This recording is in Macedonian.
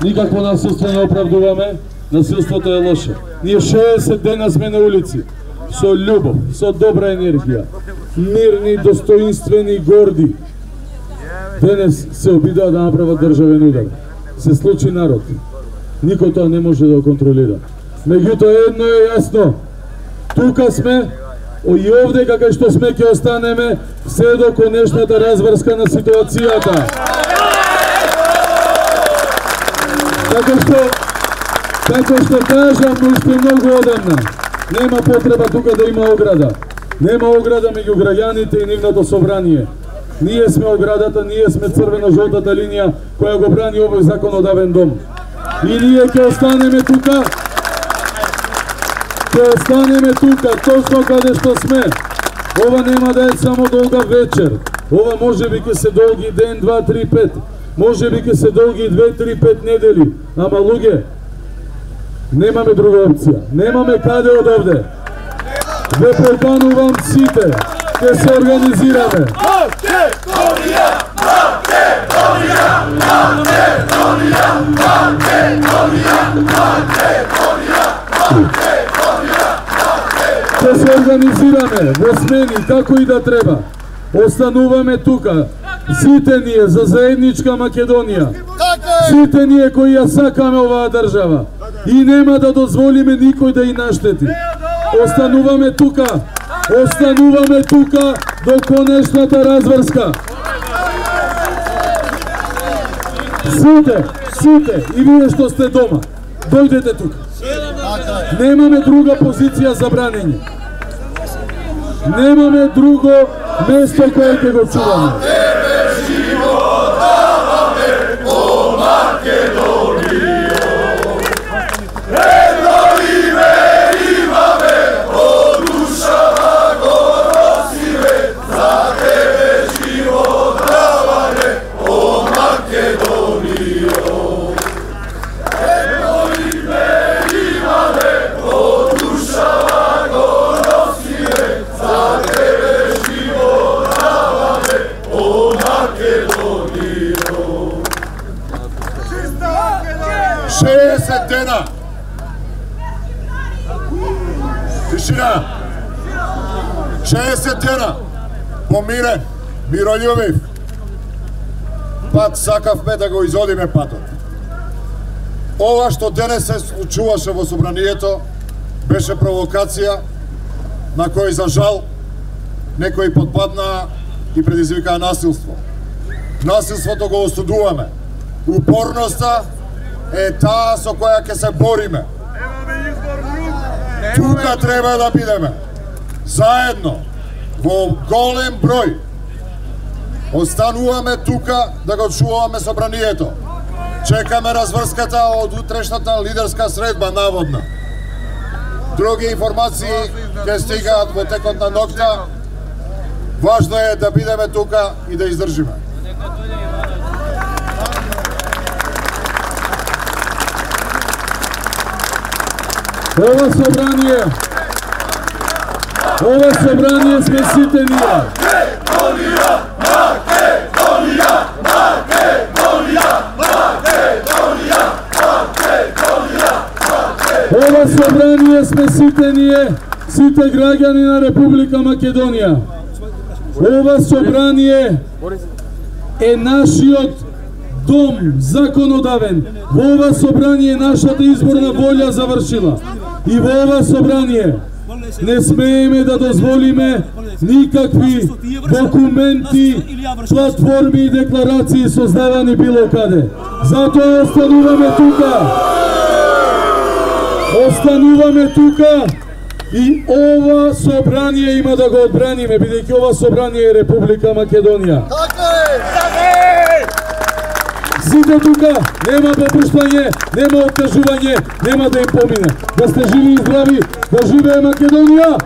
Никакво насилство не оправдуваме, насилството е лошо. Ние 60 дена сме на улици, со љубов, со добра енергија, мирни, достоинствени, горди. Денес се обидаа да направат државен удар. Се случи народ. Никој тоа не може да го контролира. Меѓутоа едно е јасно. Тука сме, и овде кај што сме ќе останеме се до конечната разврска на ситуацијата. Како што кажам уште многу одамна, нема потреба тука да има ограда. Нема ограда меѓу граѓаните и нивното собрание. Ние сме оградата, ние сме црвено-жолтата линија која го брани овој законодавен дом. И ние ќе останеме тука. Ќе останеме тука, точно каде што сме. Ова нема да е само долга вечер. Ова може би ќе се долги ден, 2, 3, 5. Може би ќе се долги 2, 3, 5 недели. Ама луѓе, немаме друга опција. Немаме каде од овде. Ве поканувам сите. Ќе се организираме. Македонија! Македонија! Македонија! Македонија! Македонија! Македонија! Ќе се организираме во смени, како и да треба. Остануваме тука. Сите ние за заедничка Македонија. Сите ние кои ја сакаме оваа држава. И нема да дозволиме никој да и наштети. Остануваме тука. Остануваме тука до конечната разврска. Сите, и вие што сте дома, дојдете тука. Немаме друга позиција за бранење. Немаме друго место кое ќе го чуваме. Тишина! 60 дена помирен, мирољубив. Пак сакавме да го изодиме патот. Ова што денес се случуваше во собранието беше провокација на кој за жал некои подпаднаа и предизвикаа насилство. Насилството го осудуваме. Упорноста е таа со која ќе се бориме. Тука треба да бидеме. Заедно, во голем број. Остануваме тука да го чуваме собранието. Чекаме разврската од утрешната лидерска средба, наводна. Други информации ќе стигаат во текот на ноќта. Важно е да бидеме тука и да издржиме. Ова собрание сме сите ние. Македонија! Македонија! Македонија! Македонија! Македонија! Ова собрание сме сите ние, сите граѓани на Република Македонија. Ова собрание е нашиот дом законодавен. Во ова собрание нашата изборна волја завршила. И во ова собрание не смееме да дозволиме никакви документи, платформи и декларации создавани било каде. Затоа остануваме тука. Остануваме тука и ова собрание има да го одбраниме, бидејќи ова собрание е Република Македонија. Сите тука, нема попуштање, нема откажување, нема да им помине. Да сте живи и здрави, да живее Македонија!